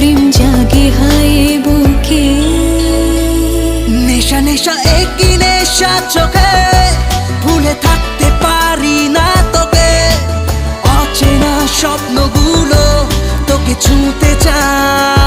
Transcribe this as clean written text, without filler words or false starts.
প্রেম জাগে হায় বুকে। নেশা নেশা একই নেশা চোখে, ভুলে থাকতে পারি না তোকে। অচেনা স্বপ্নগুলো তোকে ছুঁতে চায়।